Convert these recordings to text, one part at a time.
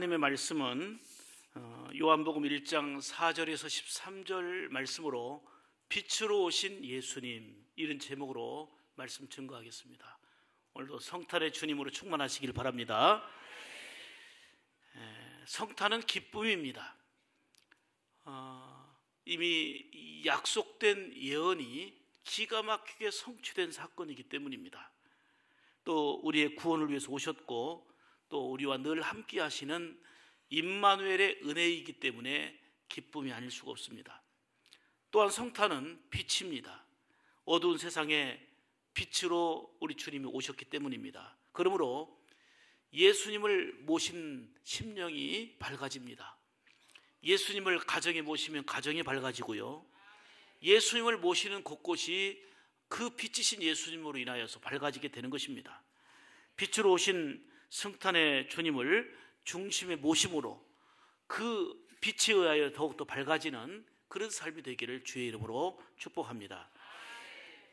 하나님의 말씀은 요한복음 1장 4절에서 13절 말씀으로 빛으로 오신 예수님, 이런 제목으로 말씀 증거하겠습니다. 오늘도 성탄의 주님으로 충만하시길 바랍니다. 성탄은 기쁨입니다. 이미 약속된 예언이 기가 막히게 성취된 사건이기 때문입니다. 또 우리의 구원을 위해서 오셨고 또 우리와 늘 함께 하시는 임마누엘의 은혜이기 때문에 기쁨이 아닐 수가 없습니다. 또한 성탄은 빛입니다. 어두운 세상에 빛으로 우리 주님이 오셨기 때문입니다. 그러므로 예수님을 모신 심령이 밝아집니다. 예수님을 가정에 모시면 가정이 밝아지고요, 예수님을 모시는 곳곳이 그 빛이신 예수님으로 인하여서 밝아지게 되는 것입니다. 빛으로 오신 성탄의 주님을 중심에 모심으로 그 빛에 의하여 더욱더 밝아지는 그런 삶이 되기를 주의 이름으로 축복합니다.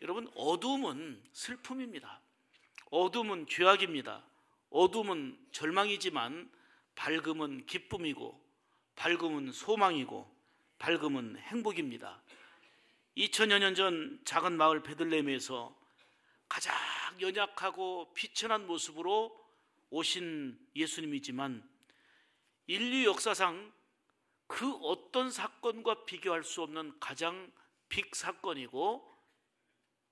여러분, 어두움은 슬픔입니다. 어두움은 죄악입니다. 어두움은 절망이지만 밝음은 기쁨이고, 밝음은 소망이고, 밝음은 행복입니다. 2000여 년 전 작은 마을 베들레헴에서 가장 연약하고 비천한 모습으로 오신 예수님이지만 인류 역사상 그 어떤 사건과 비교할 수 없는 가장 빅 사건이고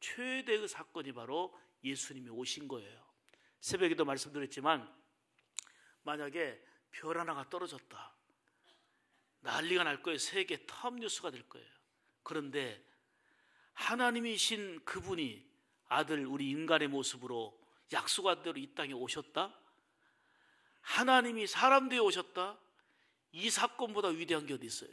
최대의 사건이 바로 예수님이 오신 거예요. 새벽에도 말씀드렸지만 만약에 별 하나가 떨어졌다, 난리가 날 거예요. 세계 톱 뉴스가 될 거예요. 그런데 하나님이신 그분이 아들, 우리 인간의 모습으로 약속한 대로 이 땅에 오셨다? 하나님이 사람 되어 오셨다? 이 사건보다 위대한 게 어디 있어요?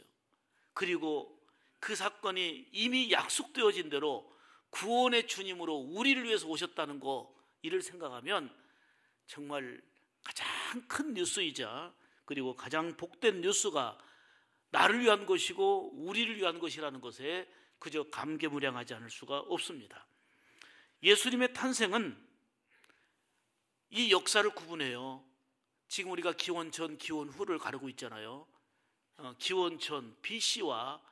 그리고 그 사건이 이미 약속되어진 대로 구원의 주님으로 우리를 위해서 오셨다는 거, 이를 생각하면 정말 가장 큰 뉴스이자 그리고 가장 복된 뉴스가 나를 위한 것이고 우리를 위한 것이라는 것에 그저 감개무량하지 않을 수가 없습니다. 예수님의 탄생은 이 역사를 구분해요. 지금 우리가 기원 전, 기원 후를 가르고 있잖아요. 기원 전 BC와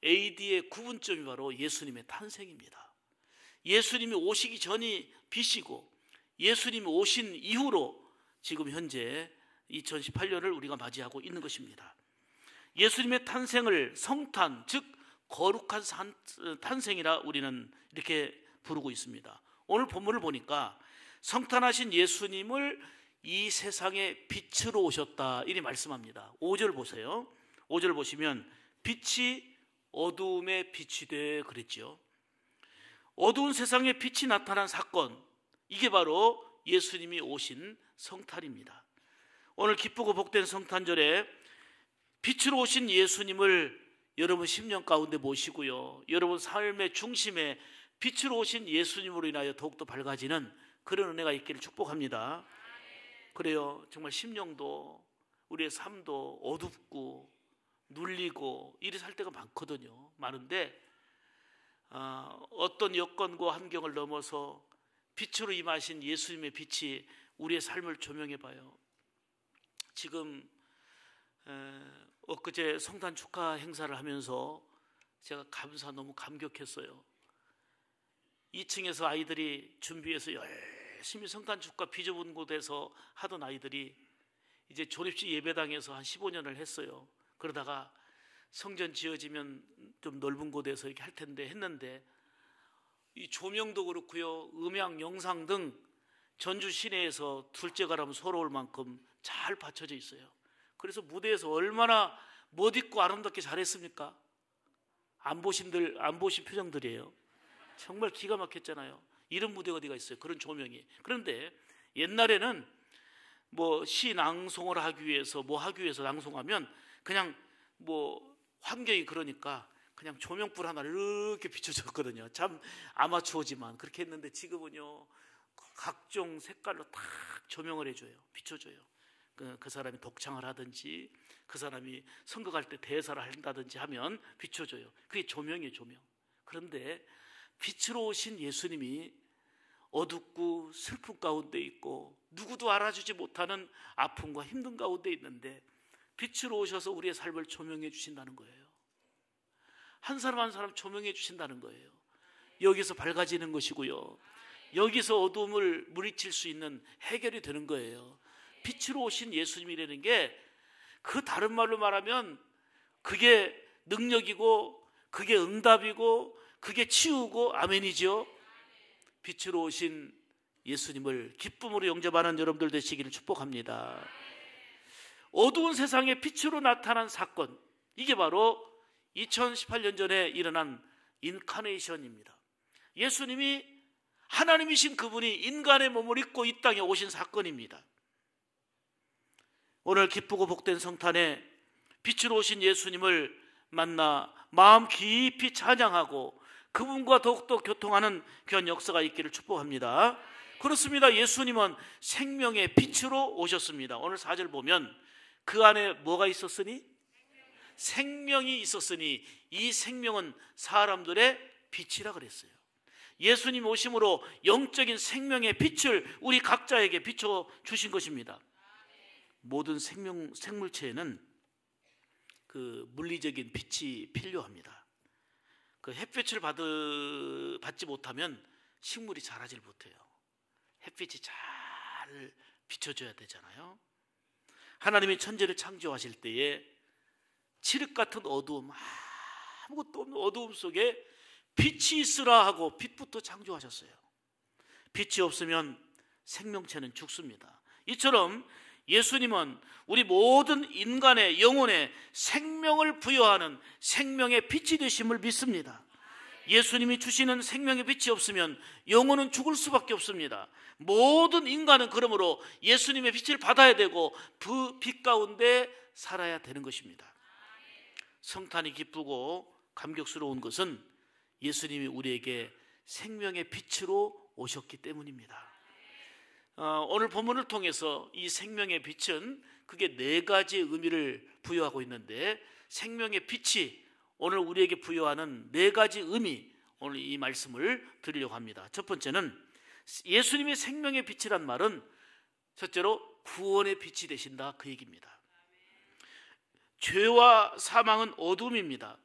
AD의 구분점이 바로 예수님의 탄생입니다. 예수님이 오시기 전이 BC고 예수님이 오신 이후로 지금 현재 2018년을 우리가 맞이하고 있는 것입니다. 예수님의 탄생을 성탄, 즉 거룩한 탄생이라 우리는 이렇게 부르고 있습니다. 오늘 본문을 보니까 성탄하신 예수님을 이 세상에 빛으로 오셨다, 이리 말씀합니다. 5절 보세요. 5절 보시면 빛이 어두움에 빛이 돼 그랬죠. 어두운 세상에 빛이 나타난 사건, 이게 바로 예수님이 오신 성탄입니다. 오늘 기쁘고 복된 성탄절에 빛으로 오신 예수님을 여러분 심령 가운데 모시고요, 여러분 삶의 중심에 빛으로 오신 예수님으로 인하여 더욱더 밝아지는 그런 은혜가 있기를 축복합니다. 그래요, 정말 심령도 우리의 삶도 어둡고 눌리고 이리 살 때가 많거든요. 많은데 어떤 여건과 환경을 넘어서 빛으로 임하신 예수님의 빛이 우리의 삶을 조명해 봐요. 지금 엊그제 성탄 축하 행사를 하면서 제가 너무 감격했어요. 2층에서 아이들이 준비해서 열심히 성탄 축하 비좁은 곳에서 하던 아이들이 이제 졸업식 예배당에서 한 15년을 했어요. 그러다가 성전 지어지면 좀 넓은 곳에서 이렇게 할 텐데 했는데, 이 조명도 그렇고요, 음향, 영상 등 전주 시내에서 둘째 가라면 서러울 만큼 잘 받쳐져 있어요. 그래서 무대에서 얼마나 멋있고 아름답게 잘했습니까? 안 보신 표정들이에요. 정말 기가 막혔잖아요. 이런 무대가 어디가 있어요, 그런 조명이. 그런데 옛날에는 뭐 시 낭송을 하기 위해서 하기 위해서 낭송하면 그냥 환경이 그러니까 그냥 조명불 하나 이렇게 비춰줬거든요. 참 아마추어지만 그렇게 했는데 지금은요, 각종 색깔로 탁 조명을 해줘요. 비춰줘요. 그 사람이 독창을 하든지 그 사람이 선거갈 때 대사를 한다든지 하면 비춰줘요. 그게 조명이에요, 조명. 그런데 빛으로 오신 예수님이 어둡고 슬픔 가운데 있고 누구도 알아주지 못하는 아픔과 힘든 가운데 있는데 빛으로 오셔서 우리의 삶을 조명해 주신다는 거예요. 한 사람 한 사람 조명해 주신다는 거예요. 여기서 밝아지는 것이고요, 여기서 어둠을 물리칠 수 있는 해결이 되는 거예요. 빛으로 오신 예수님이라는 게 그 다른 말로 말하면 그게 능력이고 그게 응답이고 그게 치유고 아멘이죠. 빛으로 오신 예수님을 기쁨으로 영접하는 여러분들 되시기를 축복합니다. 어두운 세상에 빛으로 나타난 사건, 이게 바로 2018년 전에 일어난 인카네이션입니다. 예수님이 하나님이신 그분이 인간의 몸을 입고 이 땅에 오신 사건입니다. 오늘 기쁘고 복된 성탄에 빛으로 오신 예수님을 만나 마음 깊이 찬양하고 그분과 더욱더 교통하는 귀한 역사가 있기를 축복합니다. 그렇습니다. 예수님은 생명의 빛으로 오셨습니다. 오늘 4절 보면 그 안에 뭐가 있었으니? 생명이 있었으니 이 생명은 사람들의 빛이라 그랬어요. 예수님 오심으로 영적인 생명의 빛을 우리 각자에게 비춰주신 것입니다. 모든 생물체에는 그 물리적인 빛이 필요합니다. 그 햇빛을 받지 못하면 식물이 자라질 못해요. 햇빛이 잘 비춰줘야 되잖아요. 하나님이 천지를 창조하실 때에 칠흑 같은 어두움, 아무것도 없는 어두움 속에 빛이 있으라 하고 빛부터 창조하셨어요. 빛이 없으면 생명체는 죽습니다. 이처럼 예수님은 우리 모든 인간의 영혼에 생명을 부여하는 생명의 빛이 되심을 믿습니다. 예수님이 주시는 생명의 빛이 없으면 영혼은 죽을 수밖에 없습니다. 모든 인간은 그러므로 예수님의 빛을 받아야 되고 그 빛 가운데 살아야 되는 것입니다. 성탄이 기쁘고 감격스러운 것은 예수님이 우리에게 생명의 빛으로 오셨기 때문입니다. 오늘 본문을 통해서 이 생명의 빛은 그게 4가지의 의미를 부여하고 있는데, 생명의 빛이 오늘 우리에게 부여하는 4가지 의미, 오늘 이 말씀을 드리려고 합니다. 첫 번째는 예수님의 생명의 빛이란 말은 첫째로 구원의 빛이 되신다, 그 얘기입니다. 죄와 사망은 어둠입니다.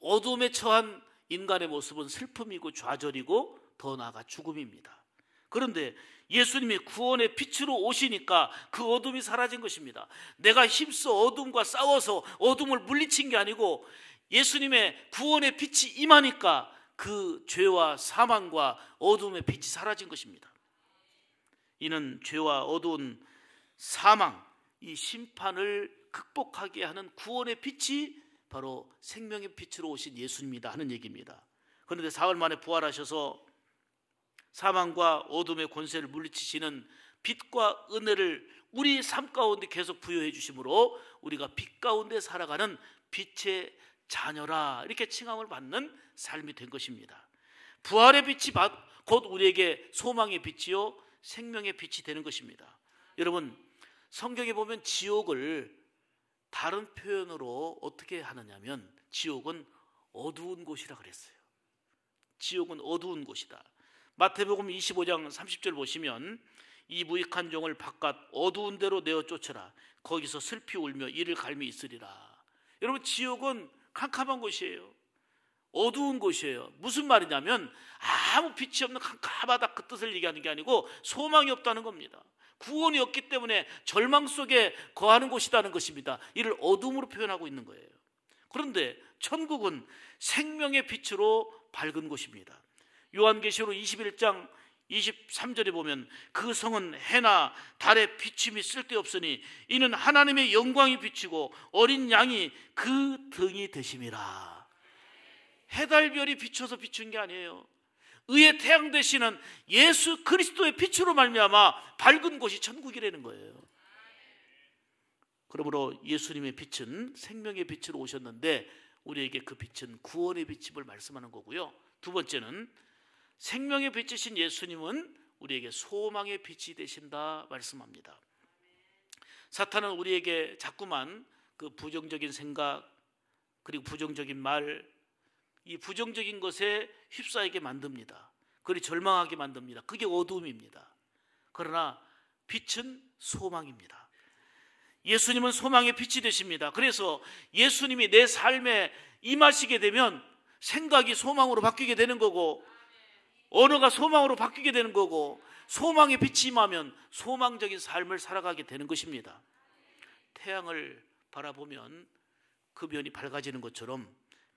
어둠에 처한 인간의 모습은 슬픔이고 좌절이고 더 나아가 죽음입니다. 그런데 예수님이 구원의 빛으로 오시니까 그 어둠이 사라진 것입니다. 내가 힘써 어둠과 싸워서 어둠을 물리친 게 아니고 예수님의 구원의 빛이 임하니까 그 죄와 사망과 어둠의 빛이 사라진 것입니다. 이는 죄와 어두운 사망, 이 심판을 극복하게 하는 구원의 빛이 바로 생명의 빛으로 오신 예수님이다 하는 얘기입니다. 그런데 사흘 만에 부활하셔서 사망과 어둠의 권세를 물리치시는 빛과 은혜를 우리 삶 가운데 계속 부여해 주심으로 우리가 빛 가운데 살아가는 빛의 자녀라, 이렇게 칭함을 받는 삶이 된 것입니다. 부활의 빛이 곧 우리에게 소망의 빛이요 생명의 빛이 되는 것입니다. 여러분, 성경에 보면 지옥을 다른 표현으로 어떻게 하느냐면 지옥은 어두운 곳이라 그랬어요. 지옥은 어두운 곳이다. 마태복음 25장 30절 보시면 이 무익한 종을 바깥 어두운 데로 내어 쫓으라. 거기서 슬피 울며 이를 갈미 있으리라. 여러분, 지옥은 캄캄한 곳이에요. 어두운 곳이에요. 무슨 말이냐면 아무 빛이 없는 캄캄하다, 그 뜻을 얘기하는 게 아니고 소망이 없다는 겁니다. 구원이 없기 때문에 절망 속에 거하는 곳이라는 것입니다. 이를 어둠으로 표현하고 있는 거예요. 그런데 천국은 생명의 빛으로 밝은 곳입니다. 요한계시록 21장 23절에 보면 그 성은 해나 달의 비춤이 쓸데없으니 이는 하나님의 영광이 비치고 어린 양이 그 등이 되심이라. 해달별이 비춰서 비춘 게 아니에요. 의의 태양 되시는 예수 그리스도의 빛으로 말미암아 밝은 곳이 천국이라는 거예요. 그러므로 예수님의 빛은 생명의 빛으로 오셨는데 우리에게 그 빛은 구원의 빛임을 말씀하는 거고요. 두 번째는 생명의 빛이신 예수님은 우리에게 소망의 빛이 되신다 말씀합니다. 사탄은 우리에게 자꾸만 그 부정적인 생각 그리고 부정적인 말, 이 부정적인 것에 휩싸이게 만듭니다. 그리 절망하게 만듭니다. 그게 어두움입니다. 그러나 빛은 소망입니다. 예수님은 소망의 빛이 되십니다. 그래서 예수님이 내 삶에 임하시게 되면 생각이 소망으로 바뀌게 되는 거고, 언어가 소망으로 바뀌게 되는 거고, 소망의 빛이 임하면 소망적인 삶을 살아가게 되는 것입니다. 태양을 바라보면 그 면이 밝아지는 것처럼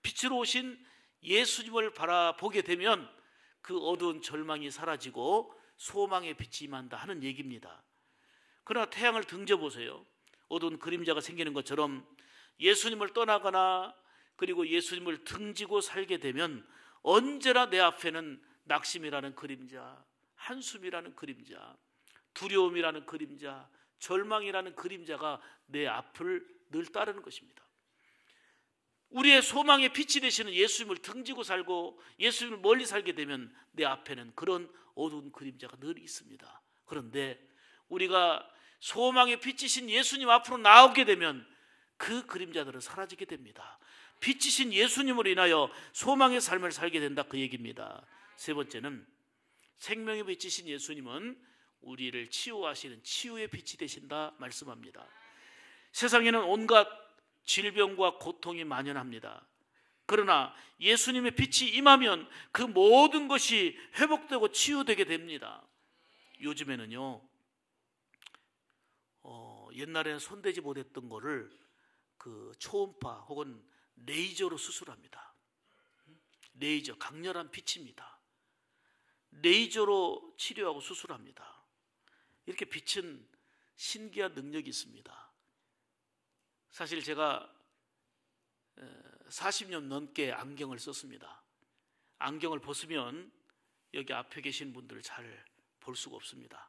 빛으로 오신 예수님을 바라보게 되면 그 어두운 절망이 사라지고 소망의 빛이 임한다 하는 얘기입니다. 그러나 태양을 등져보세요. 어두운 그림자가 생기는 것처럼 예수님을 떠나거나 그리고 예수님을 등지고 살게 되면 언제나 내 앞에는 낙심이라는 그림자, 한숨이라는 그림자, 두려움이라는 그림자, 절망이라는 그림자가 내 앞을 늘 따르는 것입니다. 우리의 소망의 빛이 되시는 예수님을 등지고 살고 예수님을 멀리 살게 되면 내 앞에는 그런 어두운 그림자가 늘 있습니다. 그런데 우리가 소망의 빛이신 예수님 앞으로 나오게 되면 그 그림자들은 사라지게 됩니다. 빛이신 예수님으로 인하여 소망의 삶을 살게 된다, 그 얘기입니다. 세 번째는 생명의 빛이신 예수님은 우리를 치유하시는 치유의 빛이 되신다 말씀합니다. 세상에는 온갖 질병과 고통이 만연합니다. 그러나 예수님의 빛이 임하면 그 모든 것이 회복되고 치유되게 됩니다. 요즘에는요, 옛날에는 손대지 못했던 거를 그 초음파 혹은 레이저로 수술합니다. 레이저, 강렬한 빛입니다. 레이저로 치료하고 수술합니다. 이렇게 빛은 신기한 능력이 있습니다. 사실 제가 40년 넘게 안경을 썼습니다. 안경을 벗으면 여기 앞에 계신 분들을 잘 볼 수가 없습니다.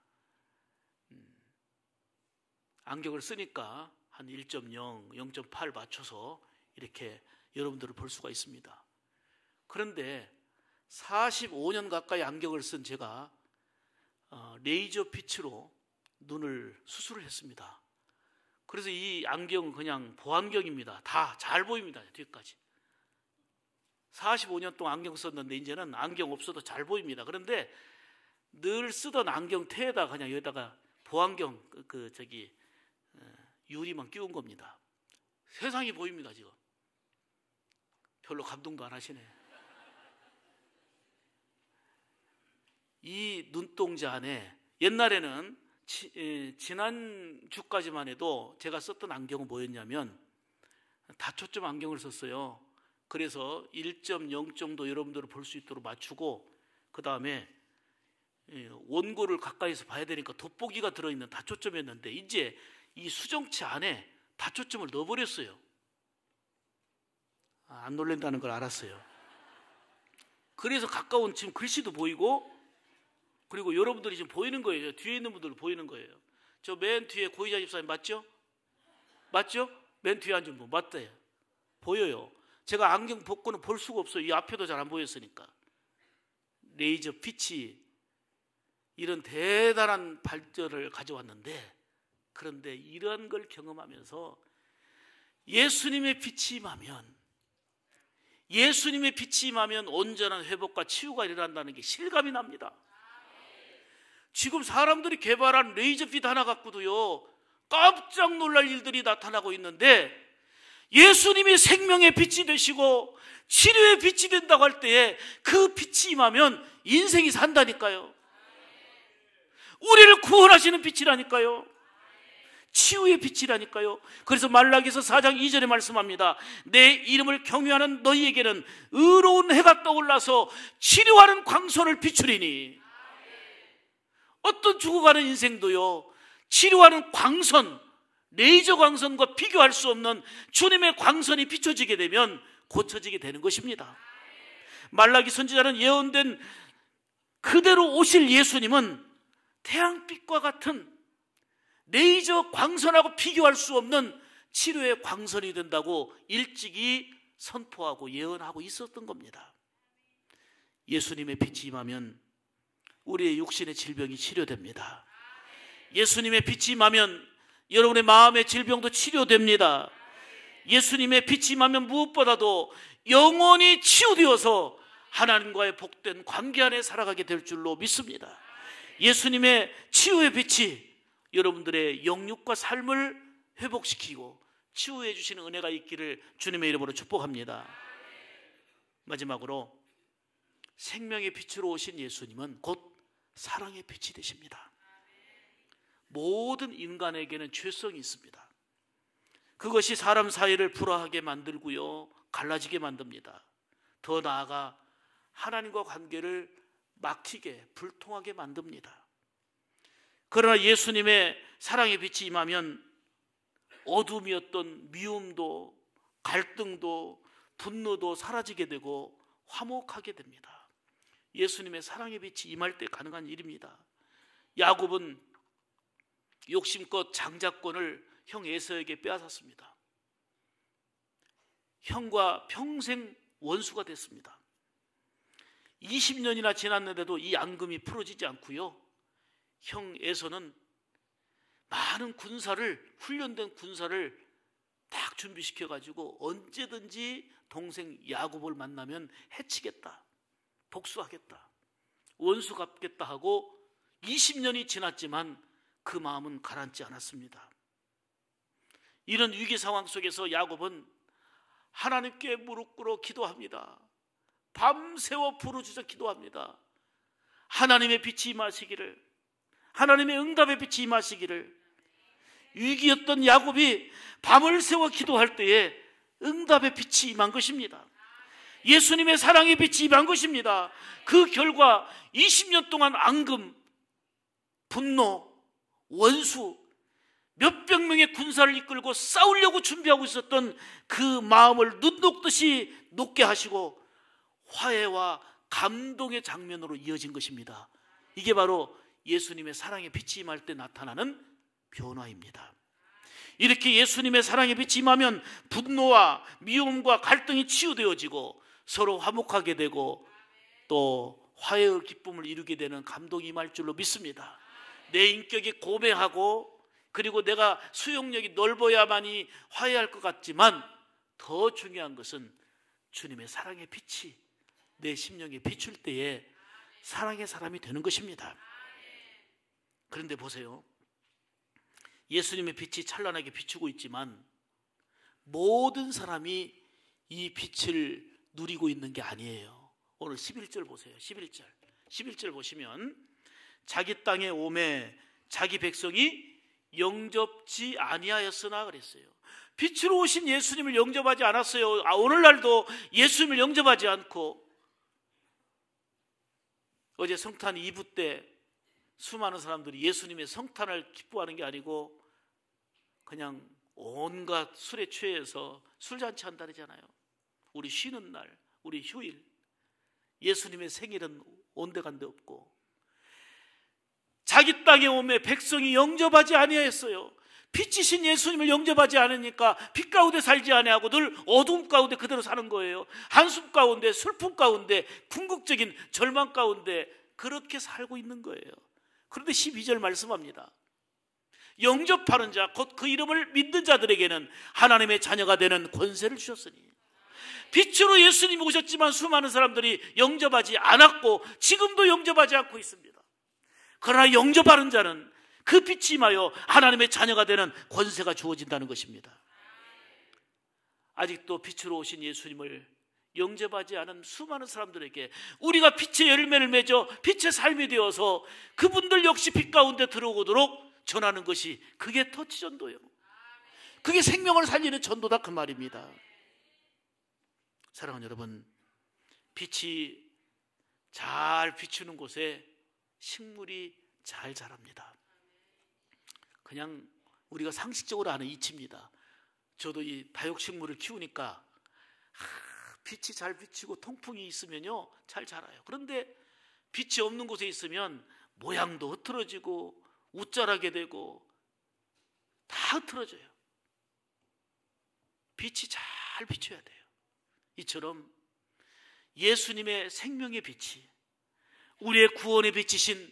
안경을 쓰니까 한 1.0, 0.8 맞춰서 이렇게 여러분들을 볼 수가 있습니다. 그런데 45년 가까이 안경을 쓴 제가 레이저 빛으로 눈을 수술을 했습니다. 그래서 이 안경은 그냥 보안경입니다. 다 잘 보입니다. 뒤까지. 45년 동안 안경 썼는데 이제는 안경 없어도 잘 보입니다. 그런데 늘 쓰던 안경 테에다 그냥 여기다가 보안경 유리만 끼운 겁니다. 세상이 보입니다. 지금 별로 감동도 안 하시네. 이 눈동자 안에 옛날에는 지난 주까지만 해도 제가 썼던 안경은 뭐였냐면 다초점 안경을 썼어요. 그래서 1.0 정도 여러분들을 볼 수 있도록 맞추고 그 다음에 원고를 가까이서 봐야 되니까 돋보기가 들어있는 다초점이었는데 이제 이 수정체 안에 다초점을 넣어버렸어요. 안 놀란다는 걸 알았어요. 그래서 가까운 지금 글씨도 보이고 그리고 여러분들이 지금 보이는 거예요. 뒤에 있는 분들 보이는 거예요. 저 맨 뒤에 고희자 집사님 맞죠? 맞죠? 맨 뒤에 앉은 분 맞대요. 보여요. 제가 안경 벗고는 볼 수가 없어요. 이 앞에도 잘 안 보였으니까. 레이저 빛이 이런 대단한 발전을 가져왔는데 그런데 이런 걸 경험하면서 예수님의 빛이 임하면 온전한 회복과 치유가 일어난다는 게 실감이 납니다. 지금 사람들이 개발한 레이저 빛 하나 갖고도요 깜짝 놀랄 일들이 나타나고 있는데 예수님이 생명의 빛이 되시고 치료의 빛이 된다고 할 때에 그 빛이 임하면 인생이 산다니까요. 우리를 구원하시는 빛이라니까요. 치유의 빛이라니까요. 그래서 말라기서 4장 2절에 말씀합니다. 내 이름을 경외하는 너희에게는 의로운 해가 떠올라서 치료하는 광선을 비추리니. 어떤 죽어가는 인생도요 치료하는 광선, 레이저 광선과 비교할 수 없는 주님의 광선이 비춰지게 되면 고쳐지게 되는 것입니다. 말라기 선지자는 예언된 그대로 오실 예수님은 태양빛과 같은 레이저 광선하고 비교할 수 없는 치료의 광선이 된다고 일찍이 선포하고 예언하고 있었던 겁니다. 예수님의 빛이 임하면 우리의 육신의 질병이 치료됩니다. 예수님의 빛이 임하면 여러분의 마음의 질병도 치료됩니다. 예수님의 빛이 임하면 무엇보다도 영혼이 치유되어서 하나님과의 복된 관계 안에 살아가게 될 줄로 믿습니다. 예수님의 치유의 빛이 여러분들의 영육과 삶을 회복시키고 치유해 주시는 은혜가 있기를 주님의 이름으로 축복합니다. 마지막으로 생명의 빛으로 오신 예수님은 곧 사랑의 빛이 되십니다. 모든 인간에게는 죄성이 있습니다. 그것이 사람 사이를 불화하게 만들고요, 갈라지게 만듭니다. 더 나아가 하나님과 관계를 막히게, 불통하게 만듭니다. 그러나 예수님의 사랑의 빛이 임하면 어둠이었던 미움도, 갈등도, 분노도 사라지게 되고 화목하게 됩니다. 예수님의 사랑의 빛이 임할 때 가능한 일입니다. 야곱은 욕심껏 장자권을 형 에서에게 빼앗았습니다. 형과 평생 원수가 됐습니다. 20년이나 지났는데도 이 앙금이 풀어지지 않고요, 형 에서는 많은 군사를, 훈련된 군사를 딱 준비시켜가지고 언제든지 동생 야곱을 만나면 해치겠다, 복수하겠다, 원수 갚겠다 하고 20년이 지났지만 그 마음은 가라앉지 않았습니다. 이런 위기 상황 속에서 야곱은 하나님께 무릎 꿇어 기도합니다. 밤새워 부르짖어 기도합니다. 하나님의 빛이 임하시기를, 하나님의 응답의 빛이 임하시기를. 위기였던 야곱이 밤을 새워 기도할 때에 응답의 빛이 임한 것입니다. 예수님의 사랑의 빛이 임한 것입니다. 그 결과 20년 동안 앙금, 분노, 원수, 몇백 명의 군사를 이끌고 싸우려고 준비하고 있었던 그 마음을 눈 녹듯이 녹게 하시고 화해와 감동의 장면으로 이어진 것입니다. 이게 바로 예수님의 사랑의 빛이 임할 때 나타나는 변화입니다. 이렇게 예수님의 사랑의 빛이 임하면 분노와 미움과 갈등이 치유되어지고 서로 화목하게 되고 또 화해의 기쁨을 이루게 되는 감동이 임할 줄로 믿습니다. 내 인격이 고매하고 그리고 내가 수용력이 넓어야만이 화해할 것 같지만 더 중요한 것은 주님의 사랑의 빛이 내 심령에 비출 때에 사랑의 사람이 되는 것입니다. 그런데 보세요, 예수님의 빛이 찬란하게 비추고 있지만 모든 사람이 이 빛을 누리고 있는 게 아니에요. 오늘 11절 보세요. 11절 보시면 자기 땅에 오매 자기 백성이 영접지 아니하였으나 그랬어요. 빛으로 오신 예수님을 영접하지 않았어요. 오늘날도 예수님을 영접하지 않고, 어제 성탄 2부 때 수많은 사람들이 예수님의 성탄을 기뻐하는 게 아니고 그냥 온갖 술에 취해서 술잔치 한다잖아요. 우리 쉬는 날, 우리 휴일, 예수님의 생일은 온데간데 없고, 자기 땅에 오매 백성이 영접하지 아니하였어요. 빛이신 예수님을 영접하지 않으니까 빛 가운데 살지 아니하고 늘 어두움 가운데 그대로 사는 거예요. 한숨 가운데, 슬픔 가운데, 궁극적인 절망 가운데 그렇게 살고 있는 거예요. 그런데 12절 말씀합니다. 영접하는 자, 곧 그 이름을 믿는 자들에게는 하나님의 자녀가 되는 권세를 주셨으니. 빛으로 예수님이 오셨지만 수많은 사람들이 영접하지 않았고 지금도 영접하지 않고 있습니다. 그러나 영접하는 자는 그 빛이 임하여 하나님의 자녀가 되는 권세가 주어진다는 것입니다. 아직도 빛으로 오신 예수님을 영접하지 않은 수많은 사람들에게 우리가 빛의 열매를 맺어 빛의 삶이 되어서 그분들 역시 빛 가운데 들어오도록 전하는 것이, 그게 터치전도예요. 그게 생명을 살리는 전도다, 그 말입니다. 사랑하는 여러분, 빛이 잘 비추는 곳에 식물이 잘 자랍니다. 그냥 우리가 상식적으로 아는 이치입니다. 저도 이 다육식물을 키우니까 빛이 잘 비치고 통풍이 있으면요 잘 자라요. 그런데 빛이 없는 곳에 있으면 모양도 흐트러지고 웃자라게 되고 다 흐트러져요. 빛이 잘 비춰야 돼요. 이처럼 예수님의 생명의 빛이, 우리의 구원의 빛이신,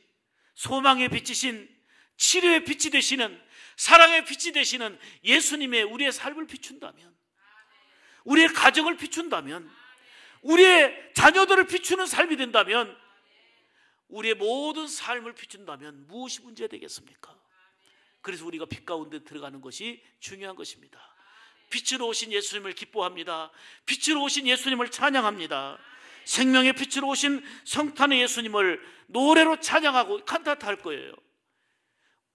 소망의 빛이신, 치료의 빛이 되시는, 사랑의 빛이 되시는 예수님의 우리의 삶을 비춘다면, 우리의 가정을 비춘다면, 우리의 자녀들을 비추는 삶이 된다면, 우리의 모든 삶을 비춘다면 무엇이 문제가 되겠습니까? 그래서 우리가 빛 가운데 들어가는 것이 중요한 것입니다. 빛으로 오신 예수님을 기뻐합니다. 빛으로 오신 예수님을 찬양합니다. 생명의 빛으로 오신 성탄의 예수님을 노래로 찬양하고 칸타타 거예요.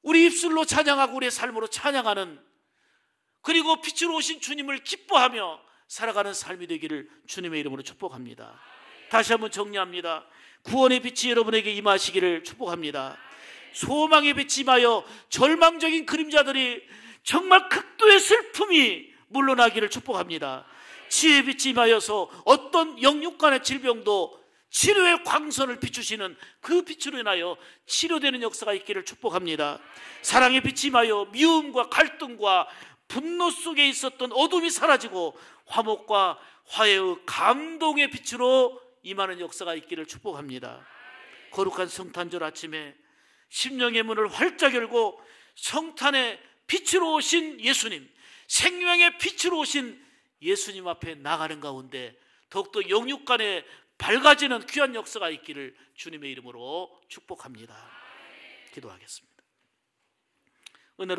우리 입술로 찬양하고 우리의 삶으로 찬양하는, 그리고 빛으로 오신 주님을 기뻐하며 살아가는 삶이 되기를 주님의 이름으로 축복합니다. 다시 한번 정리합니다. 구원의 빛이 여러분에게 임하시기를 축복합니다. 소망의 빛이 임하여 절망적인 그림자들이 정말 극도의 슬픔이 물러나기를 축복합니다. 지혜의 빛이 임하여서 어떤 영육간의 질병도 치료의 광선을 비추시는 그 빛으로 인하여 치료되는 역사가 있기를 축복합니다. 사랑의 빛이 임하여 미움과 갈등과 분노 속에 있었던 어둠이 사라지고 화목과 화해의 감동의 빛으로 임하는 역사가 있기를 축복합니다. 거룩한 성탄절 아침에 심령의 문을 활짝 열고 성탄의 빛으로 오신 예수님, 생명의 빛으로 오신 예수님 앞에 나가는 가운데 더욱더 영육간에 밝아지는 귀한 역사가 있기를 주님의 이름으로 축복합니다. 기도하겠습니다. 은혜로